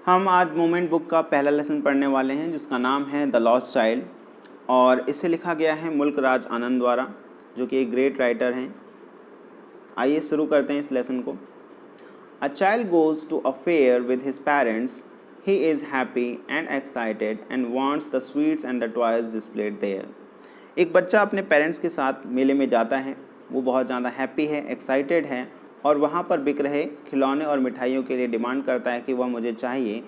हम आज moment book का पहला लेसन पढ़ने वाले हैं जिसका नाम है द लॉस्ट चाइल्ड और इसे लिखा गया है मुल्क राज आनंद द्वारा, जो कि एक ग्रेट राइटर हैं। आइए शुरू करते हैं इस लेसन को। A child goes to a fair with his parents. He is happy and excited and wants the sweets and the toys displayed there. एक बच्चा अपने पेरेंट्स के साथ मेले में जाता है। वो बहुत ज़्यादा हैप्पी है, एक्साइटेड है और वहाँ पर बिक रहे खिलौने और मिठाइयों के लिए डिमांड करता है कि वह मुझे चाहिए।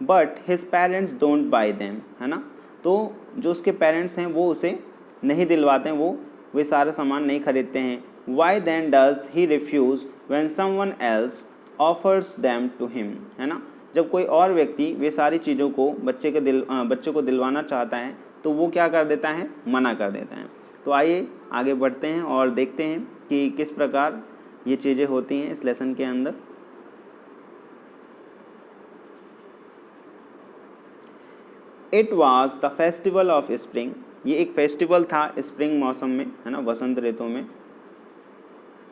But his parents don't buy them, है ना। तो जो उसके पेरेंट्स हैं वो उसे नहीं दिलवाते हैं, वे सारे सामान नहीं खरीदते हैं। Why then does he refuse when someone else offers them to him, है ना। जब कोई और व्यक्ति वे सारी चीज़ों को बच्चे को दिलवाना चाहता है तो वो क्या कर देता है, मना कर देता है। तो आइए आगे बढ़ते हैं और देखते हैं कि किस प्रकार ये चीज़ें होती हैं इस लेसन के अंदर। It was the festival of spring. ये एक फेस्टिवल था स्प्रिंग मौसम में, है ना, वसंत ऋतु में।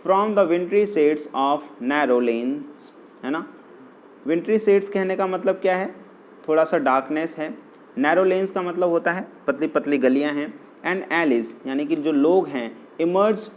From the विंट्री shades of narrow lens, है ना। विंट्री शेड्स कहने का मतलब क्या है, थोड़ा सा डार्कनेस है। नैरो लेन्स का मतलब होता है पतली पतली गलियां हैं। एंड एलिस यानी कि जो लोग हैं, इमर्ज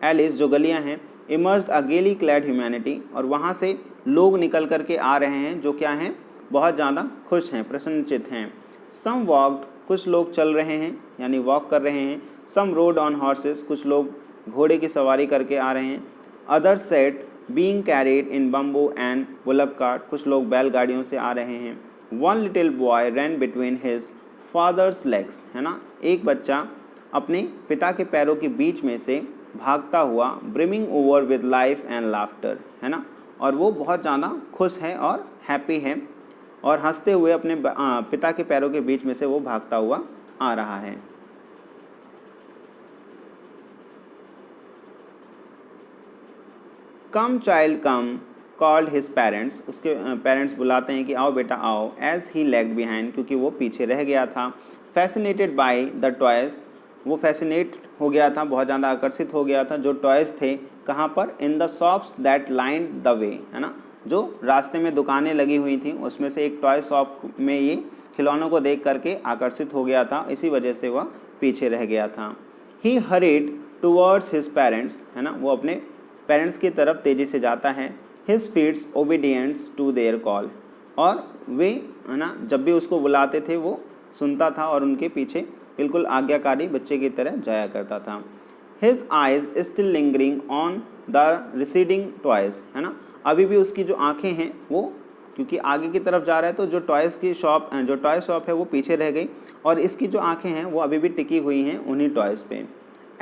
एलिस जो गलियां हैं, इमर्ज अ गेली क्लैड ह्यूमैनिटी, और वहाँ से लोग निकल कर के आ रहे हैं जो क्या हैं, बहुत ज़्यादा खुश हैं, प्रसन्नचित हैं। सम वॉक्ड, कुछ लोग चल रहे हैं यानी वॉक कर रहे हैं। सम रोड ऑन हॉर्सेस, कुछ लोग घोड़े की सवारी करके आ रहे हैं। Other set being carried in bamboo and bullock cart, कुछ लोग बैलगाड़ियों से आ रहे हैं। वन लिटिल बॉय रैन बिटवीन हिज फादर्स लेग्स, है ना। एक बच्चा अपने पिता के पैरों के बीच में से भागता हुआ, brimming over with life and laughter, है ना। और वो बहुत ज़्यादा खुश है और हैप्पी है और हंसते हुए अपने पिता के पैरों के बीच में से वो भागता हुआ आ रहा है। कम चाइल्ड कम कॉल्ड हिज पेरेंट्स, उसके पेरेंट्स बुलाते हैं कि आओ बेटा आओ। एज ही लैग्ड बिहाइंड, क्योंकि वो पीछे रह गया था। फैसिनेटेड बाय द टॉयज, वो फैसिनेट हो गया था, बहुत ज़्यादा आकर्षित हो गया था। जो टॉयज़ थे कहाँ पर, in the shops that lined the way, है ना। जो रास्ते में दुकानें लगी हुई थी उसमें से एक टॉय शॉप में ये खिलौनों को देख करके आकर्षित हो गया था, इसी वजह से वह पीछे रह गया था। ही हरीड टूवर्ड्स हिज पेरेंट्स, है ना, वो अपने पेरेंट्स की तरफ तेज़ी से जाता है। His feets obedience to their call, और वे, है ना, जब भी उसको बुलाते थे वो सुनता था और उनके पीछे बिल्कुल आज्ञाकारी बच्चे की तरह जाया करता था। His eyes still lingering on the receding toys, है ना। अभी भी उसकी जो आँखें हैं वो, क्योंकि आगे की तरफ जा रहा है तो जो टॉयज़ की शॉप, जो टॉय शॉप है वो पीछे रह गई और इसकी जो आँखें हैं वो अभी भी टिकी हुई हैं उन्हीं टॉयज़ पे।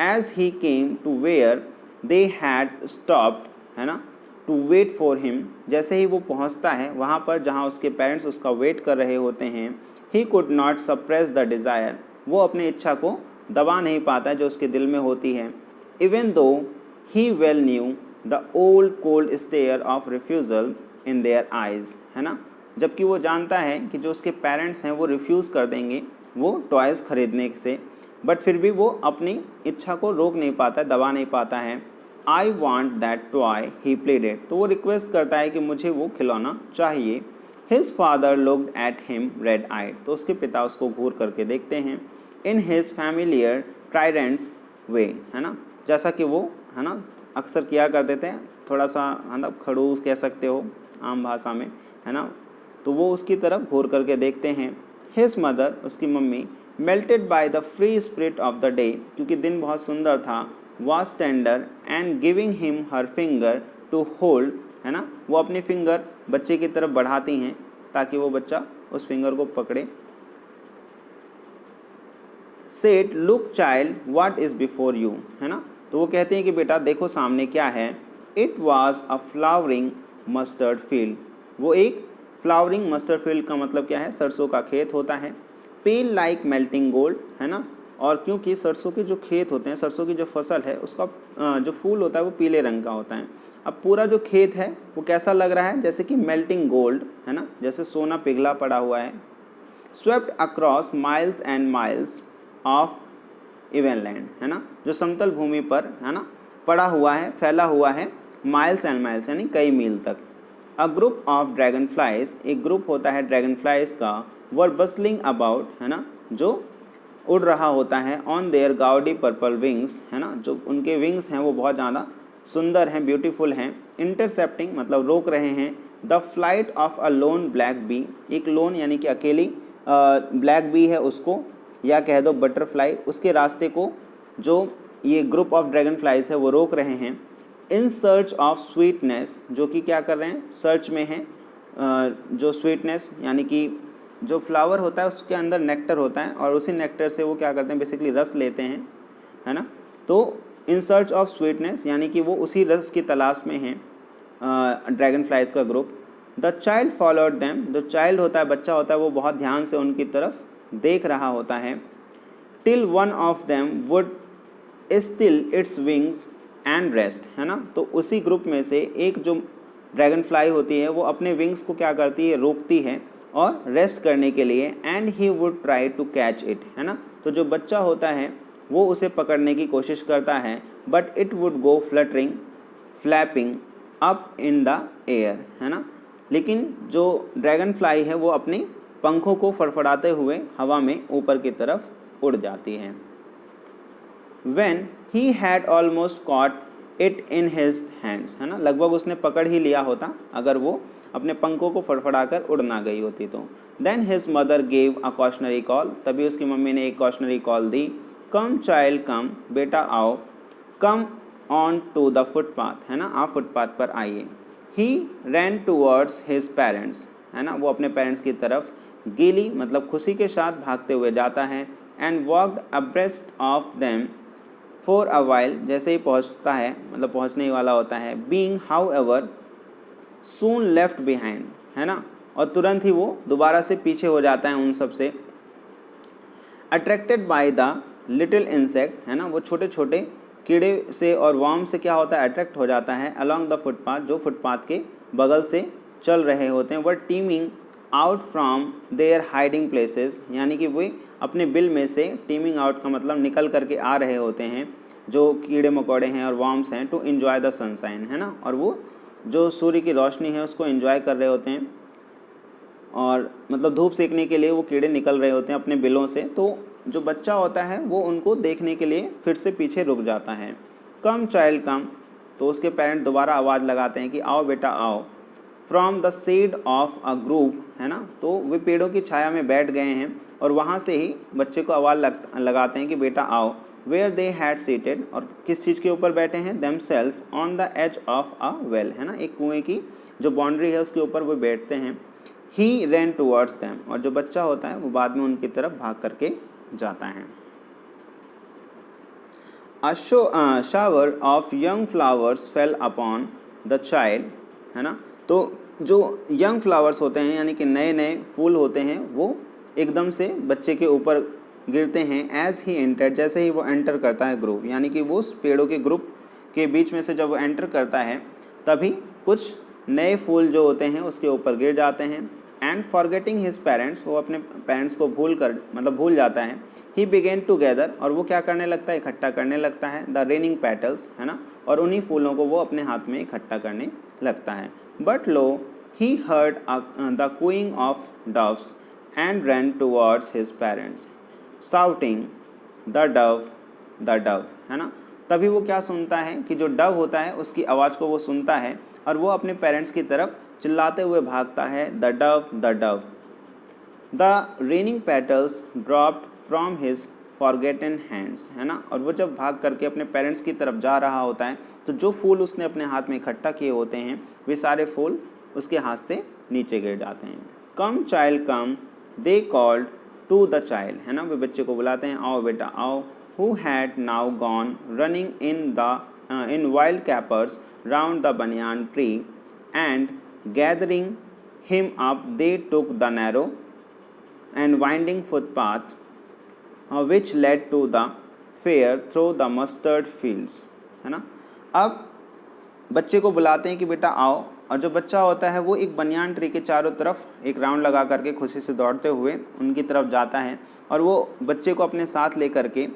As he came to where they had stopped, है ना, टू वेट फॉर हिम, जैसे ही वो पहुंचता है वहाँ पर जहाँ उसके पेरेंट्स उसका वेट कर रहे होते हैं। He could not suppress the desire, वो अपनी इच्छा को दबा नहीं पाता जो उसके दिल में होती है। Even though he well knew the old cold stare of refusal in their eyes, है ना, जबकि वो जानता है कि जो उसके पेरेंट्स हैं वो रिफ्यूज़ कर देंगे वो टॉयज़ खरीदने से, बट फिर भी वो अपनी इच्छा को रोक नहीं पाता, दबा नहीं पाता है। आई वॉन्ट दैट टॉय ही प्लेडेड, तो वो रिक्वेस्ट करता है कि मुझे वो खिलौना चाहिए। His father looked at him red eyed, तो उसके पिता उसको घूर करके देखते हैं। In his familiar tridents way, है ना, जैसा कि वो, है ना, अक्सर किया करते थे, थोड़ा सा मतलब खड़ूस कह सकते हो आम भाषा में, है ना। तो वो उसकी तरफ घूर करके देखते हैं। हिज मदर, उसकी मम्मी, melted by the free spirit of the day, क्योंकि दिन बहुत सुंदर था, was tender and giving him her finger to hold, है ना, वो अपनी फिंगर बच्चे की तरफ बढ़ाती हैं ताकि वो बच्चा उस फिंगर को पकड़े। Said look child what is before you, है ना, तो वो कहते हैं कि बेटा देखो सामने क्या है। It was a flowering mustard field, वो एक फ्लावरिंग मस्टर्ड फील्ड का मतलब क्या है, सरसों का खेत होता है। पेल लाइक मेल्टिंग गोल्ड, है ना, और क्योंकि सरसों के जो खेत होते हैं, सरसों की जो फसल है उसका जो फूल होता है वो पीले रंग का होता है। अब पूरा जो खेत है वो कैसा लग रहा है, जैसे कि मेल्टिंग गोल्ड, है ना, जैसे सोना पिघला पड़ा हुआ है। Swept across miles and miles of even land, है ना, जो समतल भूमि पर, है ना, पड़ा हुआ है, फैला हुआ है, माइल्स एंड माइल्स यानी कई मील तक। A group of dragon flies, एक ग्रुप होता है ड्रैगन फ्लाइज का, वर बसलिंग अबाउट, है ना, जो उड़ रहा होता है, on their Goudie purple wings, है ना, जो उनके विंग्स हैं वो बहुत ज़्यादा सुंदर हैं, ब्यूटीफुल हैं, इंटरसेप्टिंग मतलब रोक रहे हैं, the flight of a lone black bee, एक लोन यानी कि अकेली ब्लैक बी है उसको, या कह दो बटरफ्लाई, उसके रास्ते को जो ये ग्रुप ऑफ ड्रैगन फ्लाइज है वो रोक रहे हैं, इन सर्च ऑफ स्वीटनेस, जो कि क्या कर रहे हैं, सर्च में हैं, जो स्वीटनेस यानी कि जो फ्लावर होता है उसके अंदर नेक्टर होता है और उसी नेक्टर से वो क्या करते हैं, बेसिकली रस लेते हैं, है ना, तो इन सर्च ऑफ स्वीटनेस यानी कि वो उसी रस की तलाश में हैं ड्रैगन फ्लाइज का group. The child followed them, जो चाइल्ड होता है, बच्चा होता है, वो बहुत ध्यान से उनकी तरफ देख रहा होता है, till one of them would still its wings and rest, है ना, तो उसी ग्रुप में से एक जो ड्रैगन फ्लाई होती है वो अपने विंग्स को क्या करती है, रोकती है और रेस्ट करने के लिए, and he would try to catch it, है ना, तो जो बच्चा होता है वो उसे पकड़ने की कोशिश करता है, but it would go fluttering flapping up in the air, है ना, लेकिन जो ड्रैगन फ्लाई है वो अपने पंखों को फड़फड़ाते हुए हवा में ऊपर की तरफ उड़ जाती है। When he had almost caught it in his hands, है ना, लगभग उसने पकड़ ही लिया होता अगर वो अपने पंखों को फड़फड़ाकर उड़ ना गई होती तो। Then his mother gave a cautionary call, तभी उसकी मम्मी ने एक कॉशनरी कॉल दी, Come child come, बेटा आओ, Come on to the footpath, है ना, आप फुटपाथ पर आइए। He ran towards his parents, है ना, वो अपने पेरेंट्स की तरफ गीली मतलब खुशी के साथ भागते हुए जाता है, and walked abreast of them for a while, जैसे ही पहुंचता है मतलब पहुंचने ही वाला होता है, being however soon left behind, है ना, और तुरंत ही वो दोबारा से पीछे हो जाता है उन सब से, attracted by the little insect, है ना, वो छोटे छोटे कीड़े से और वर्म से क्या होता है, अट्रैक्ट हो जाता है, along the footpath, जो फुटपाथ के बगल से चल रहे होते हैं, were teeming out from their hiding places, यानी कि वे अपने बिल में से, टीमिंग आउट का मतलब निकल करके आ रहे होते हैं, जो कीड़े मकोड़े हैं और वर्म्स हैं, टू इन्जॉय द सनशाइन, है ना, और वो जो सूर्य की रोशनी है उसको एंजॉय कर रहे होते हैं, और मतलब धूप सेकने के लिए वो कीड़े निकल रहे होते हैं अपने बिलों से, तो जो बच्चा होता है वो उनको देखने के लिए फिर से पीछे रुक जाता है। कम चाइल्ड कम, तो उसके पेरेंट दोबारा आवाज़ लगाते हैं कि आओ बेटा आओ, from the shade of a group, है ना, तो वे पेड़ों की छाया में बैठ गए हैं और वहाँ से ही बच्चे को आवाज़ लगाते हैं कि बेटा आओ, वेयर दे हैड सीटेड, और किस चीज़ के ऊपर बैठे हैं, themselves on the edge of a well, है ना, एक कुएँ की जो बाउंड्री है उसके ऊपर वो बैठते हैं। ही रैन टूवर्ड्स दैम, और जो बच्चा होता है वो बाद में उनकी तरफ भाग करके जाता है। A shower of young flowers fell upon the child, है ना, तो जो यंग फ्लावर्स होते हैं यानी कि नए नए फूल होते हैं वो एकदम से बच्चे के ऊपर गिरते हैं, एज ही एंटर, जैसे ही वो एंटर करता है ग्रुप, यानी कि वो उस पेड़ों के ग्रुप के बीच में से जब वो एंटर करता है तभी कुछ नए फूल जो होते हैं उसके ऊपर गिर जाते हैं, एंड फॉरगेटिंग हिज पेरेंट्स, वो अपने पेरेंट्स को भूल जाता है, ही बिगेन टू गैदर, और वो क्या करने लगता है, इकट्ठा करने लगता है, द रेनिंग पेटल्स, है ना, और उन्हीं फूलों को वो अपने हाथ में इकट्ठा करने लगता है। But lo he heard the cooing of doves and ran towards his parents shouting the dove, है ना, तभी वो क्या सुनता है कि जो डव होता है उसकी आवाज़ को वो सुनता है और वो अपने पेरेंट्स की तरफ चिल्लाते हुए भागता है, the Dove. The raining petals dropped from his forgotten hands, है ना, और वो जब भाग करके अपने पेरेंट्स की तरफ जा रहा होता है तो जो फूल उसने अपने हाथ में इकट्ठा किए होते हैं वे सारे फूल उसके हाथ से नीचे गिर जाते हैं। Come child come, they called to the child, है ना, वे बच्चे को बुलाते हैं, आओ बेटा आओ, who had now gone running in wild capers round the banyan tree, and gathering him up they took the narrow and winding footpath which led to the fair through the mustard fields, है ना, अब बच्चे को बुलाते हैं कि बेटा आओ, और जो बच्चा होता है वो एक बनियान ट्री के चारों तरफ एक राउंड लगा करके खुशी से दौड़ते हुए उनकी तरफ जाता है और वो बच्चे को अपने साथ ले करके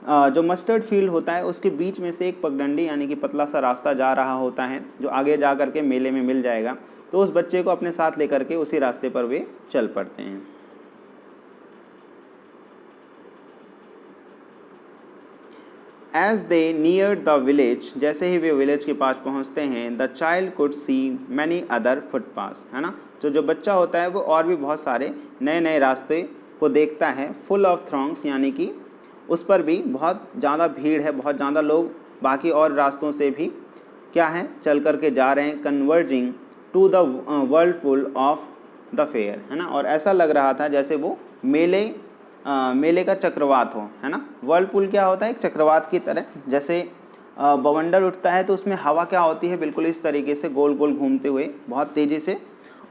जो मस्टर्ड फील्ड होता है उसके बीच में से एक पगडंडी यानी कि पतला सा रास्ता जा रहा होता है जो आगे जा कर के मेले में मिल जाएगा, तो उस बच्चे को अपने साथ लेकर के उसी रास्ते पर वे चल पड़ते हैं। As they neared the village, जैसे ही वे विलेज के पास पहुंचते हैं, the child could see many other footpaths, है ना। जो बच्चा होता है वो और भी बहुत सारे नए नए रास्ते को देखता है। फुल ऑफ थ्रॉन्ग्स, यानी कि उस पर भी बहुत ज़्यादा भीड़ है, बहुत ज़्यादा लोग बाकी और रास्तों से भी क्या है चल कर के जा रहे हैं। Converging to the whirlpool of the fair, है ना। और ऐसा लग रहा था जैसे वो मेले का चक्रवात हो, है ना। वर्लपुल क्या होता है, एक चक्रवात की तरह। जैसे बवंडर उठता है तो उसमें हवा क्या होती है, बिल्कुल इस तरीके से गोल गोल घूमते हुए बहुत तेज़ी से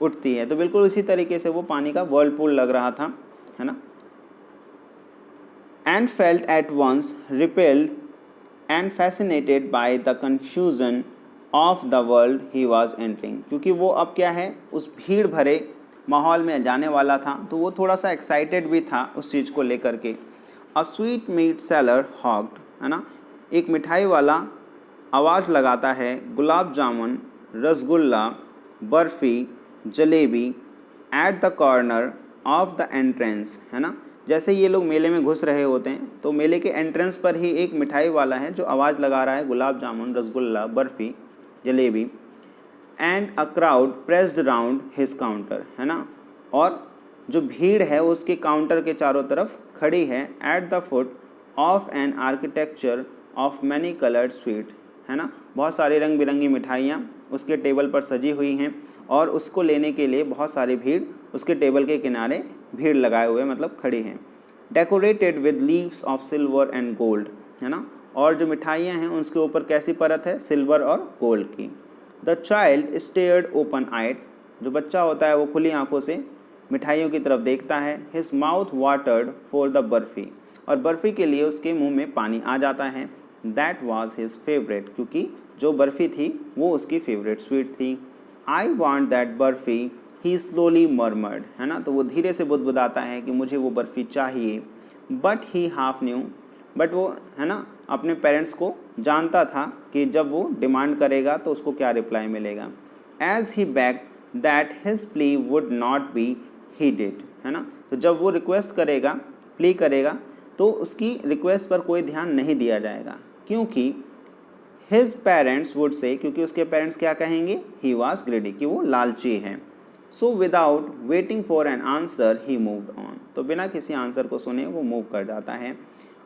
उठती है, तो बिल्कुल इसी तरीके से वो पानी का वर्लपुल लग रहा था, है ना। And felt at once repelled and fascinated by the confusion of the world he was entering, क्योंकि वो अब क्या है उस भीड़ भरे माहौल में जाने वाला था, तो वो थोड़ा सा एक्साइटेड भी था उस चीज़ को लेकर के। A sweet meat seller hawked, है ना, एक मिठाई वाला आवाज़ लगाता है, gulab jamun, rasgulla, barfi, jalebi at the corner of the entrance, है ना। जैसे ये लोग मेले में घुस रहे होते हैं तो मेले के एंट्रेंस पर ही एक मिठाई वाला है जो आवाज़ लगा रहा है, gulab jamun, rasgulla, barfi, jalebi. And a crowd pressed round his counter, है ना। और जो भीड़ है उसके काउंटर के चारों तरफ खड़ी है। At the foot of an architecture of many coloured sweet, है ना। बहुत सारी रंग बिरंगी मिठाइयाँ उसके टेबल पर सजी हुई हैं और उसको लेने के लिए बहुत सारी भीड़ उसके टेबल के किनारे भीड़ लगाए हुए मतलब खड़ी हैं। Decorated with leaves of silver and gold, है ना। और जो मिठाइयाँ हैं उसके ऊपर कैसी परत है, सिल्वर और गोल्ड की। द चाइल्ड स्टेयर्ड ओपन आइड, जो बच्चा होता है वो खुली आंखों से मिठाइयों की तरफ देखता है। His mouth watered for the barfi, और बर्फ़ी के लिए उसके मुंह में पानी आ जाता है। दैट वाज हिज फेवरेट, क्योंकि जो बर्फ़ी थी वो उसकी फेवरेट स्वीट थी। I want that barfi, he slowly murmured, है ना। तो वो धीरे से बुदबुदाता है कि मुझे वो बर्फ़ी चाहिए। But he half new, but वो, है ना, अपने पेरेंट्स को जानता था कि जब वो डिमांड करेगा तो उसको क्या रिप्लाई मिलेगा। As he begged that his plea would not be heeded, है ना। तो जब वो रिक्वेस्ट करेगा, प्ली करेगा, तो उसकी रिक्वेस्ट पर कोई ध्यान नहीं दिया जाएगा, क्योंकि हिज पेरेंट्स वुड से, क्योंकि उसके पेरेंट्स क्या कहेंगे, ही वॉज ग्रेडी, कि वो लालची है। So without waiting for an answer he moved on, तो बिना किसी आंसर को सुने वो मूव कर जाता है।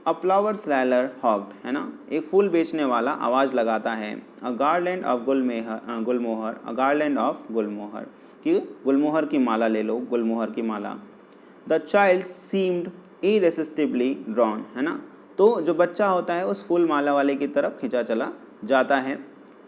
अ फ्लावर सेलर हॉक्ड, है ना, एक फूल बेचने वाला आवाज़ लगाता है। A garland of gulmohar, a garland of gulmohar, कि गुलमोहर की माला ले लो, गुलमोहर की माला। The child seemed irresistibly drawn, है ना। तो जो बच्चा होता है उस फूल माला वाले की तरफ खिंचा चला जाता है।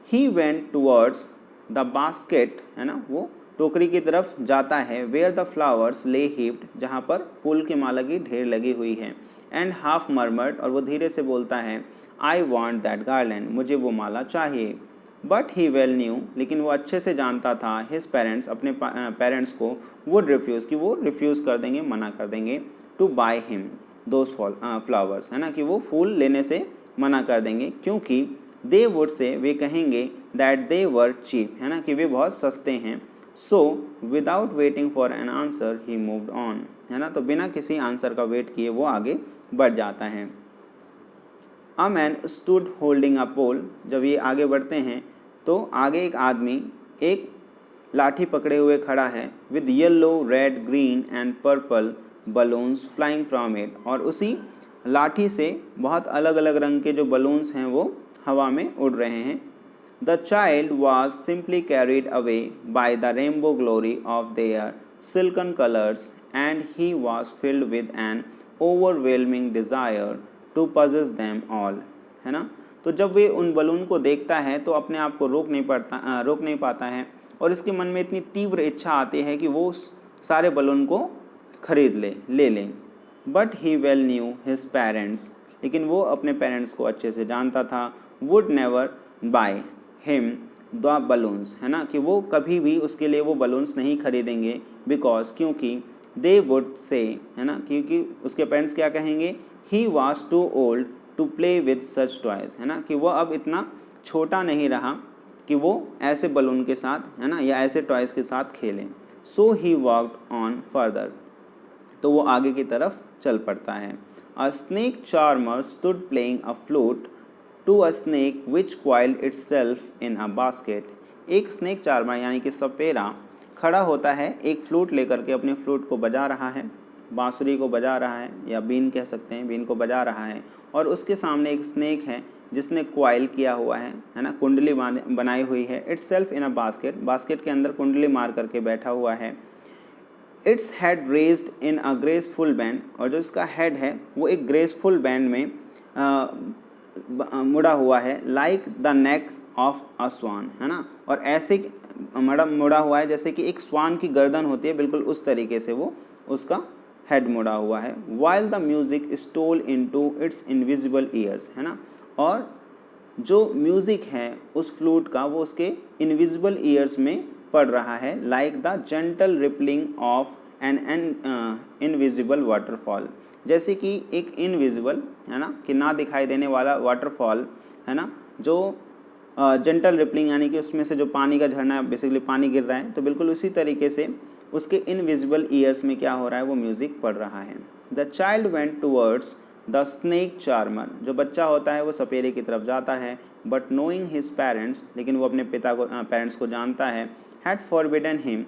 He went towards the basket, है ना, वो टोकरी की तरफ जाता है। वेयर द फ्लावर्स ले हीप्ड, जहाँ पर फूल की माला की ढेर लगी हुई है। एंड हाफ मर्मर्ड, और वो धीरे से बोलता है, आई वॉन्ट दैट गार्लैंड, मुझे वो माला चाहिए। बट ही वेल न्यू, लेकिन वो अच्छे से जानता था, हिज पेरेंट्स, अपने पेरेंट्स को, वुड रिफ्यूज़, कि वो रिफ्यूज़ कर देंगे, मना कर देंगे, to buy him those flowers, है ना, कि वो फूल लेने से मना कर देंगे, क्योंकि दे वुड से, वे कहेंगे, दैट दे वर चीप, है ना, कि वे बहुत सस्ते हैं। So without waiting for an answer he moved on, है ना, तो बिना किसी आंसर का वेट किए वो आगे बढ़ जाता है। A man stood holding a pole, जब ये आगे बढ़ते हैं तो आगे एक आदमी एक लाठी पकड़े हुए खड़ा है। With yellow, red, green and purple balloons flying from it, और उसी लाठी से बहुत अलग अलग रंग के जो बलून्स हैं वो हवा में उड़ रहे हैं। The child was simply carried away by the rainbow glory of their silken colours and he was filled with an overwhelming desire to possess them all, है ना। तो जब वे उन बलून को देखता है तो अपने आप को रोक नहीं पाता है, और इसके मन में इतनी तीव्र इच्छा आती है कि वो सारे बलून को खरीद ले लें। But he well new his parents, लेकिन वो अपने पेरेंट्स को अच्छे से जानता था, would never by him the balloons, है ना, कि वो कभी भी उसके लिए वो बलून्स नहीं खरीदेंगे। बिकॉज, क्योंकि दे वुड से, है ना, क्योंकि उसके पेरेंट्स क्या कहेंगे, he was too old to play with such toys, है ना, कि वो अब इतना छोटा नहीं रहा कि वो ऐसे बलून के साथ, है ना, या ऐसे टॉयज़ के साथ खेलें। So he walked on further, तो वो आगे की तरफ चल पड़ता है। A snake charmer stood playing a flute to a snake which coiled itself in a basket. एक स्नेक चार्मर यानी कि सपेरा खड़ा होता है एक फ्लूट लेकर के, अपने फ्लूट को बजा रहा है, बांसुरी को बजा रहा है, या बीन कह सकते हैं, बीन को बजा रहा है, और उसके सामने एक स्नेक है जिसने क्वाइल किया हुआ है ना, कुंडली बनाई हुई है, itself in a basket, basket के अंदर कुंडली मार करके बैठा हुआ है। Its head raised in a graceful band, और जो इसका हेड है वो एक ग्रेसफुल बैंड में मुड़ा हुआ है, like the neck of a swan, है ना, और ऐसे मुड़ा हुआ है जैसे कि एक स्वान की गर्दन होती है, बिल्कुल उस तरीके से वो उसका हेड मुड़ा हुआ है। While the music stole into its invisible ears, है ना, और जो म्यूज़िक है उस फ्लूट का वो उसके इनविजिबल ईयर्स में पड़ रहा है, like the gentle rippling of an invisible waterfall, जैसे कि एक इनविजिबल, है ना, कि ना दिखाई देने वाला वाटरफॉल, है ना, जो जेंटल रिपलिंग यानी कि उसमें से जो पानी का झरना है, बेसिकली पानी गिर रहा है, तो बिल्कुल उसी तरीके से उसके इनविजिबल ईयर्स में क्या हो रहा है, वो म्यूज़िक पड़ रहा है। The child went towards the snake charmer, जो बच्चा होता है वो सपेरे की तरफ जाता है, बट नोइंग हिज पेरेंट्स, लेकिन वो अपने पेरेंट्स को जानता है, had forbidden him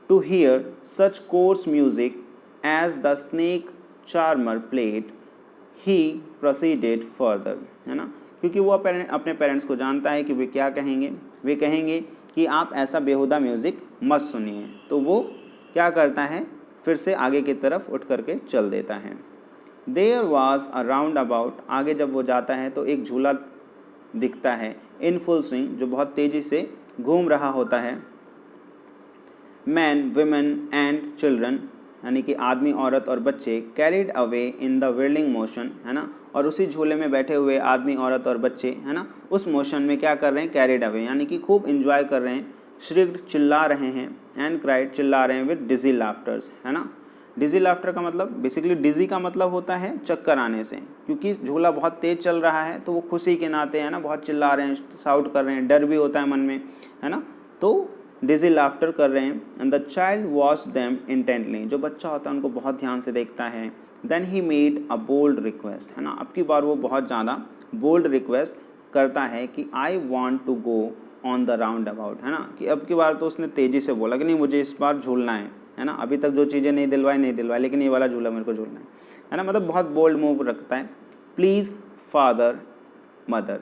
to hear such coarse music as the snake charmer played, he proceeded further, है ना, क्योंकि वो अपने पेरेंट्स को जानता है कि वे क्या कहेंगे, वे कहेंगे कि आप ऐसा बेहुदा म्यूज़िक मत सुनिए, तो वो क्या करता है, फिर से आगे की तरफ उठ करके चल देता है। There was a roundabout, आगे जब वो जाता है तो एक झूला दिखता है, इन फुल स्विंग, जो बहुत तेज़ी से घूम रहा होता है। मैन वुमेन एंड चिल्ड्रन, यानी कि आदमी औरत और बच्चे, carried away in the whirling motion, है ना, और उसी झूले में बैठे हुए आदमी औरत और बच्चे, है ना, उस मोशन में क्या कर रहे हैं, कैरिड अवे, यानी कि खूब इंजॉय कर रहे हैं, श्रिग्ड चिल्ला रहे हैं, एंड क्राइड चिल्ला रहे हैं, विद डिजी लाफ्टर्स, है ना। डिजी लाफ्टर का मतलब बेसिकली, डिजी का मतलब होता है चक्कर आने से, क्योंकि झूला बहुत तेज़ चल रहा है तो वो खुशी के नाते, है ना, बहुत चिल्ला रहे हैं, शाउट कर रहे हैं, डर भी होता है मन में, है ना, तो डिजी लाफ्टर कर रहे हैं। And the child watch them intently, जो बच्चा होता है उनको बहुत ध्यान से देखता है। Then he made a bold request, है ना, अब की बार वो बहुत ज़्यादा बोल्ड रिक्वेस्ट करता है कि I want to go on the roundabout, है ना, कि अब की बार तो उसने तेज़ी से बोला कि नहीं मुझे इस बार झूलना है ना, अभी तक जो चीज़ें नहीं दिलवाई, लेकिन ये वाला झूला मेरे को झूलना है ना, मतलब बहुत बोल्ड मूव रखता है। प्लीज़ फादर मदर,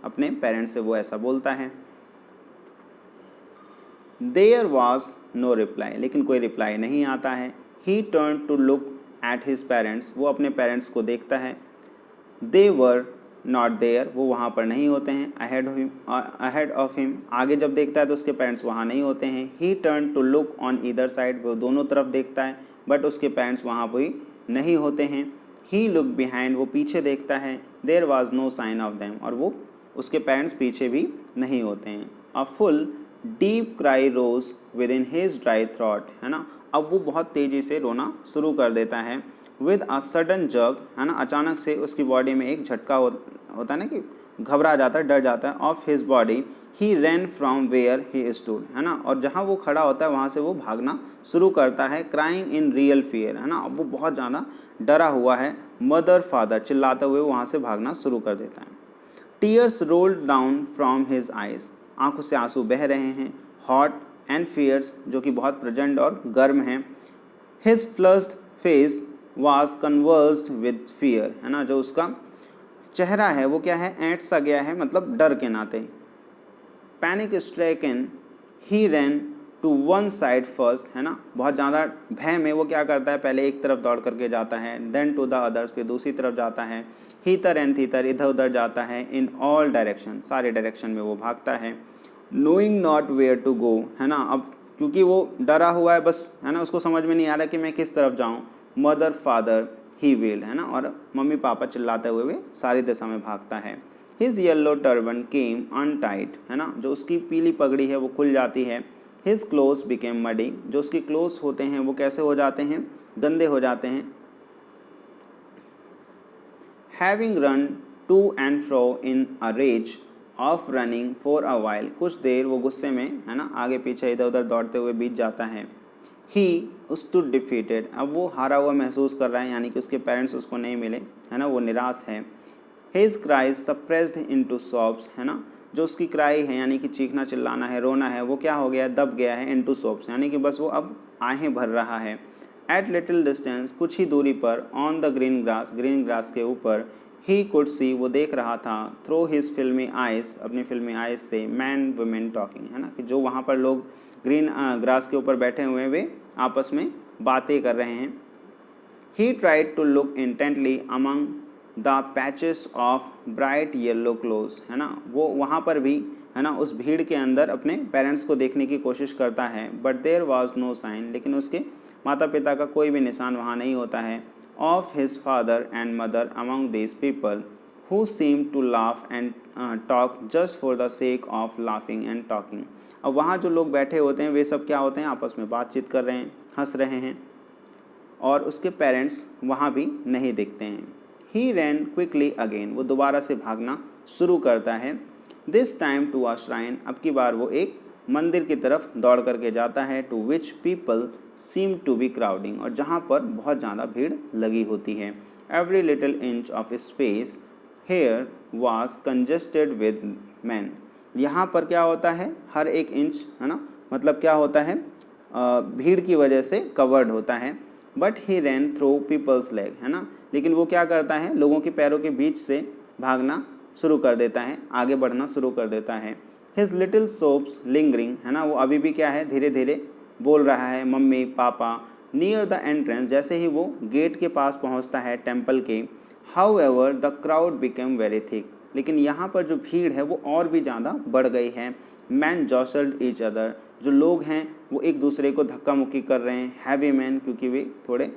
अपने पेरेंट्स से वो ऐसा बोलता है। देयर वॉज नो रिप्लाई, लेकिन कोई रिप्लाई नहीं आता है। He turn to look at his parents, वो अपने पेरेंट्स को देखता है। दे वर नॉट देयर, वो वहाँ पर नहीं होते हैं। अहेड ऑफ हिम, आगे जब देखता है तो उसके पेरेंट्स वहाँ नहीं होते हैं। He turn to look on either side, वो दोनों तरफ देखता है, बट उसके पेरेंट्स वहाँ पर नहीं होते हैं। ही लुक बिहाइंड, वो पीछे देखता है। There was no sign of them, और वो उसके पेरेंट्स पीछे भी नहीं होते हैं। A full deep cry rose within his dry throat, है ना, अब वो बहुत तेज़ी से रोना शुरू कर देता है। विद अ सडन जर्क, है ना, अचानक से उसकी बॉडी में एक झटका होता है ना, कि घबरा जाता है, डर जाता है। Of his body he ran from where he stood, है ना, और जहाँ वो खड़ा होता है वहाँ से वो भागना शुरू करता है। क्राइंग इन रियल फियर, है ना, अब वो बहुत ज़्यादा डरा हुआ है। मदर फादर चिल्लाते हुए वहाँ से भागना शुरू कर देता है। Tears rolled down from his eyes, आंखों से आंसू बह रहे हैं। हॉट एंड फियर्स, जो कि बहुत प्रचंड और गर्म हैं। His flushed face was conversed with fear, है ना, जो उसका चेहरा है वो क्या है, ऐंठ सा गया है, मतलब डर के नाते। Panic stricken he ran to one side first, है ना, बहुत ज़्यादा भय में वो क्या करता है, पहले एक तरफ दौड़ करके जाता है। देन टू द अदर्स, फिर दूसरी तरफ जाता है। हीतर एंड थीतर, इधर उधर जाता है। इन ऑल डायरेक्शन, सारे डायरेक्शन में वो भागता है। Knowing not where to go, है ना, अब क्योंकि वो डरा हुआ है बस, है ना, उसको समझ में नहीं आ रहा कि मैं किस तरफ जाऊँ। मदर फादर ही वेल, है ना, और मम्मी पापा चिल्लाते हुए वे सारी दिशा में भागता है। हिज येलो टर्बन केम अनटाइट, है ना, जो उसकी पीली पगड़ी है वो खुल जाती है। हिज क्लोथ्स बिकेम मडी, जो उसके क्लोथ्स होते हैं वो कैसे हो जाते हैं, गंदे हो जाते हैं। Having run to and fro in a rage of running for a while, कुछ देर वो गुस्से में, है ना, आगे पीछे इधर उधर दौड़ते हुए बीत जाता है। ही stood defeated, अब वो हारा हुआ महसूस कर रहा है, यानी कि उसके पेरेंट्स उसको नहीं मिले, है ना, वो निराश है। His cries suppressed into sobs, है ना, जो उसकी क्राई है यानी कि चीखना चिल्लाना है, रोना है, वो क्या हो गया, दब गया है, into sobs यानी कि बस वो अब आहें भर रहा है। At little distance, कुछ ही दूरी पर, on the green grass के ऊपर, he could see, वो देख रहा था, through his filmy eyes, अपनी फिल्मी आइज से, man women talking, है ना, कि जो वहाँ पर लोग ग्रीन ग्रास के ऊपर बैठे हुए हैं वे आपस में बातें कर रहे हैं। He tried to look intently among the patches of bright yellow clothes, है ना, वो वहाँ पर भी, है ना, उस भीड़ के अंदर अपने पेरेंट्स को देखने की कोशिश करता है। But there was no sign, लेकिन उसके माता पिता का कोई भी निशान वहाँ नहीं होता है। Of his father and mother among these people who seemed to laugh and talk just for the sake of laughing and talking, अब वहाँ जो लोग बैठे होते हैं वे सब क्या होते हैं, आपस में बातचीत कर रहे हैं, हंस रहे हैं, और उसके पेरेंट्स वहाँ भी नहीं दिखते हैं। ही रैन क्विकली अगेन, वो दोबारा से भागना शुरू करता है। This time to a shrine, अब की बार वो एक मंदिर की तरफ दौड़ करके जाता है। To which people seem to be crowding, और जहाँ पर बहुत ज़्यादा भीड़ लगी होती है। Every little inch of space here was congested with man, यहाँ पर क्या होता है, हर एक इंच, है ना, मतलब क्या होता है, भीड़ की वजह से कवर्ड होता है। But he ran through people's leg, है ना, लेकिन वो क्या करता है, लोगों के पैरों के बीच से भागना शुरू कर देता है, आगे बढ़ना शुरू कर देता है। हिज लिटिल सोप्स लिंगरिंग, है ना, वो अभी भी क्या है, धीरे धीरे बोल रहा है, mummy papa. Near the entrance, जैसे ही वो गेट के पास पहुंचता है टेम्पल के। How ever the crowd became very thick, लेकिन यहाँ पर जो भीड़ है वो और भी ज़्यादा बढ़ गई है। मैन जॉसल्ड ईच अदर, जो लोग हैं वो एक दूसरे को धक्का मुक्की कर रहे हैं। हैवी मैन, क्योंकि वे थोड़े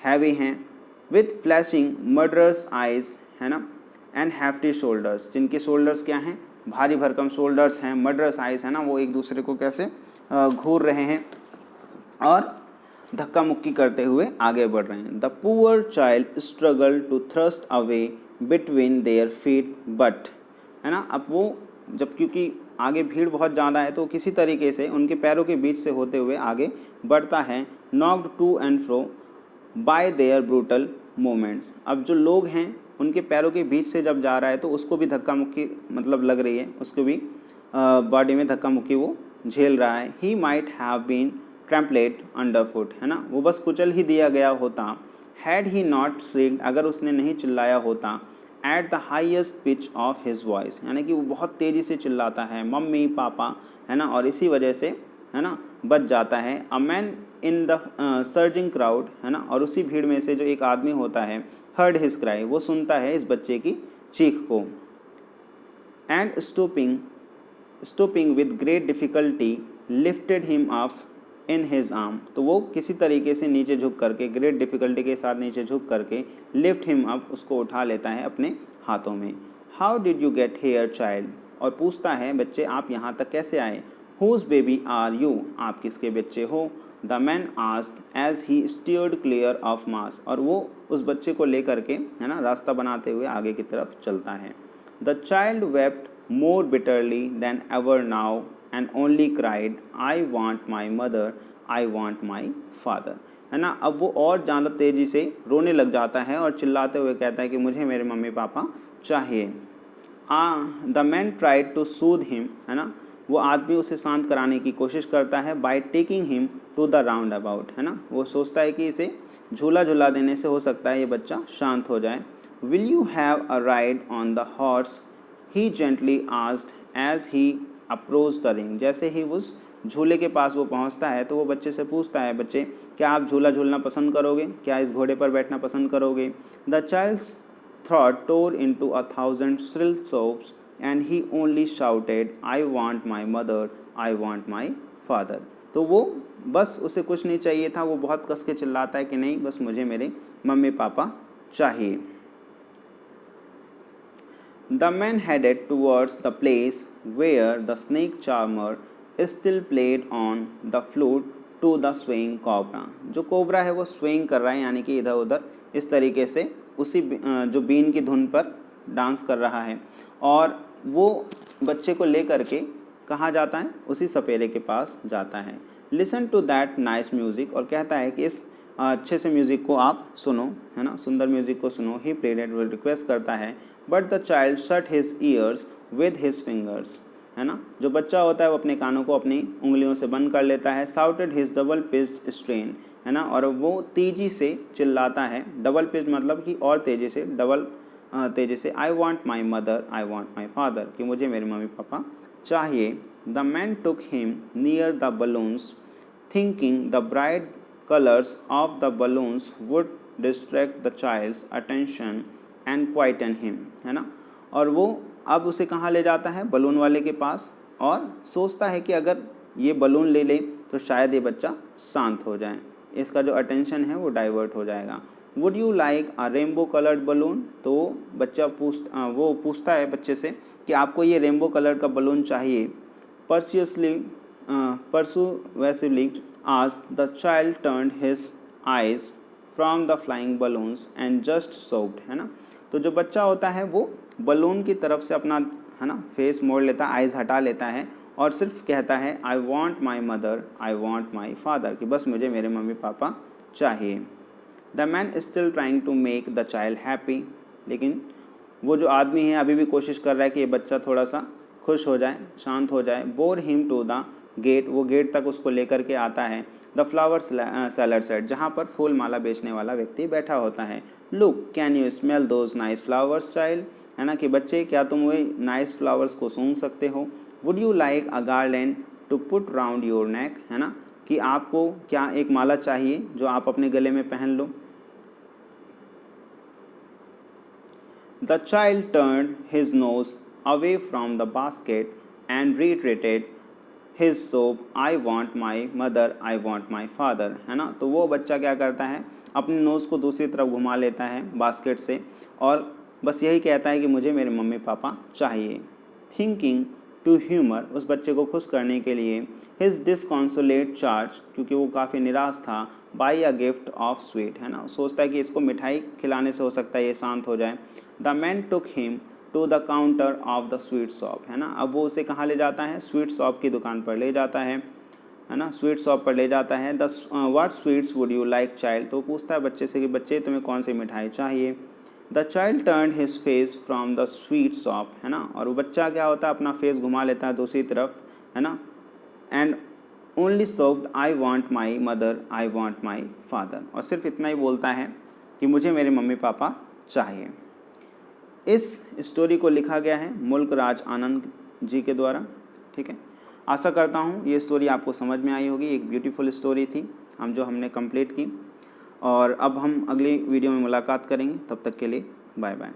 हैवी हैं। विथ फ्लैशिंग मर्डरस आइज, है ना, एंड हैफ्टी शोल्डर्स, जिनके शोल्डर्स क्या हैं, भारी भरकम शोल्डर्स हैं। मर्डरस आइज, है ना, वो एक दूसरे को कैसे घूर रहे हैं और धक्का मुक्की करते हुए आगे बढ़ रहे हैं। The poor child struggle to thrust away between their feet but, है ना, अब वो जब, क्योंकि आगे भीड़ बहुत ज़्यादा है तो किसी तरीके से उनके पैरों के बीच से होते हुए आगे बढ़ता है। Knocked to and fro by their brutal moments, अब जो लोग हैं उनके पैरों के बीच से जब जा रहा है तो उसको भी धक्का मुक्की मतलब लग रही है, उसको भी बॉडी में धक्का मुक्की वो झेल रहा है। He might have been trampled under foot, है ना, वो बस कुचल ही दिया गया होता। हैड ही नॉट सिग्ड, अगर उसने नहीं चिल्लाया होता। At the highest pitch of his voice, यानी कि वो बहुत तेज़ी से चिल्लाता है, मम्मी पापा, है ना, और इसी वजह से, है ना, बच जाता है। A man in the surging crowd, है ना, और उसी भीड़ में से जो एक आदमी होता है, हर्ड हिज क्राई, वो सुनता है इस बच्चे की चीख को। And stooping with great difficulty lifted him up in his arm, तो वो किसी तरीके से नीचे झुक करके, ग्रेट डिफ़िकल्टी के साथ नीचे झुक करके, लिफ्ट हिम अप, उसको उठा लेता है अपने हाथों में। How did you get here child, और पूछता है, बच्चे आप यहाँ तक कैसे आए। हुज बेबी आर यू, आप किसके बच्चे हो। The man asked as he steered clear of mass, और वो उस बच्चे को लेकर के, है ना, रास्ता बनाते हुए आगे की तरफ चलता है। The child wept more bitterly than ever now and only cried, I want my mother, I want my father, है ना, अब वो और ज़्यादा तेज़ी से रोने लग जाता है और चिल्लाते हुए कहता है कि मुझे मेरे मम्मी पापा चाहिए। The man tried to soothe him, है ना, वो आदमी उसे शांत कराने की कोशिश करता है। By taking him to the roundabout, है ना, वो सोचता है कि इसे झूला झूला देने से हो सकता है ये बच्चा शांत हो जाए। Will you have a ride on the horse, he gently asked as he approach the ring, जैसे ही उस झूले के पास वो पहुंचता है तो वो बच्चे से पूछता है, बच्चे क्या आप झूला झूलना पसंद करोगे, क्या इस घोड़े पर बैठना पसंद करोगे। The child's throat tore into 1,000 shrill sobs and he only shouted, I want my mother, I want my father, तो वो बस उसे कुछ नहीं चाहिए था, वो बहुत कस के चिल्लाता है कि नहीं, बस मुझे मेरे मम्मी पापा चाहिए। The man headed towards the place where the snake charmer still played on the flute to the swaying cobra, जो कोबरा है वो स्विंग कर रहा है, यानी कि इधर उधर इस तरीके से उसी जो बीन की धुन पर डांस कर रहा है और वो बच्चे को लेकर के कहाँ जाता है, उसी सपेरे के पास जाता है। Listen to that nice music, और कहता है कि इस अच्छे से म्यूज़िक को आप सुनो, है ना, सुंदर म्यूज़िक को सुनो। ही प्लेडेड, वो रिक्वेस्ट करता है, but the child shut his years with his fingers, है ना, जो बच्चा होता है वो अपने कानों को अपनी उंगलियों से बंद कर लेता है। Shouted his double pitched strain, है ना, और वो तेज़ी से चिल्लाता है, डबल पिच मतलब कि और तेज़ी से, डबल तेज़ी से, I want my mother, I want my father, कि मुझे मेरे मम्मी पापा चाहिए। The man took him near the balloons thinking the bright colours of the balloons would distract the child's attention and quieten him, है ना, और वो अब उसे कहाँ ले जाता है, बलून वाले के पास, और सोचता है कि अगर ये बलून ले ले तो शायद ये बच्चा शांत हो जाए, इसका जो अटेंशन है वो डाइवर्ट हो जाएगा। Would you like a rainbow coloured balloon, तो बच्चा वो पूछता है बच्चे से कि आपको ये रेनबो कलर का बलून चाहिए। परसुएसिवली asked, the child turned his eyes from the flying balloons and just sobbed, है ना, तो जो बच्चा होता है वो बलून की तरफ से अपना, है ना, फेस मोड़ लेता है, आइज़ हटा लेता है और सिर्फ कहता है I want my mother, I want my father, कि बस मुझे मेरे मम्मी पापा चाहिए। The man still trying to make the child happy, लेकिन वो जो आदमी है अभी भी कोशिश कर रहा है कि ये बच्चा थोड़ा सा खुश हो जाए, शांत हो जाए। Bore him to the gate, वो गेट तक उसको लेकर के आता है। द फ्लावर सेलर सेट, जहाँ पर फूल माला बेचने वाला व्यक्ति बैठा होता है। Look can you smell those nice flowers child, है ना, कि बच्चे क्या तुम वही नाइस फ्लावर्स को सूंघ सकते हो। Would you like a garland to put round your neck, है ना, कि आपको क्या एक माला चाहिए जो आप अपने गले में पहन लो। The child turned his nose away from the basket and reiterated his sob, I want my mother, I want my father, है ना, तो वो बच्चा क्या करता है, अपने नोज़ को दूसरी तरफ घुमा लेता है बास्केट से और बस यही कहता है कि मुझे मेरे मम्मी पापा चाहिए। थिंकिंग टू ह्यूमर, उस बच्चे को खुश करने के लिए, हिज डिसकॉन्सोलेट चार्ज, क्योंकि वो काफ़ी निराश था, by a gift of sweet, है ना, सोचता है कि इसको मिठाई खिलाने से हो सकता है ये शांत हो जाए। The man took him to the counter of the sweet shop, है ना, अब वो उसे कहाँ ले जाता है, स्वीट शॉप की दुकान पर ले जाता है ना, स्वीट शॉप पर ले जाता है। The what sweets would you like child, तो पूछता है बच्चे से कि बच्चे तुम्हें कौन सी मिठाई चाहिए। The child turn his face from the sweet shop, है ना, और वो बच्चा क्या होता है, अपना फेस घुमा लेता है दूसरी तरफ, है ना, and only soaked I want my mother, I want my father, और सिर्फ इतना ही बोलता है कि मुझे मेरे मम्मी पापा चाहिए। इस स्टोरी को लिखा गया है मुल्क राज आनंद जी के द्वारा, ठीक है। आशा करता हूँ ये स्टोरी आपको समझ में आई होगी, एक ब्यूटीफुल स्टोरी थी हमने कंप्लीट की, और अब हम अगली वीडियो में मुलाकात करेंगे, तब तक के लिए बाय बाय।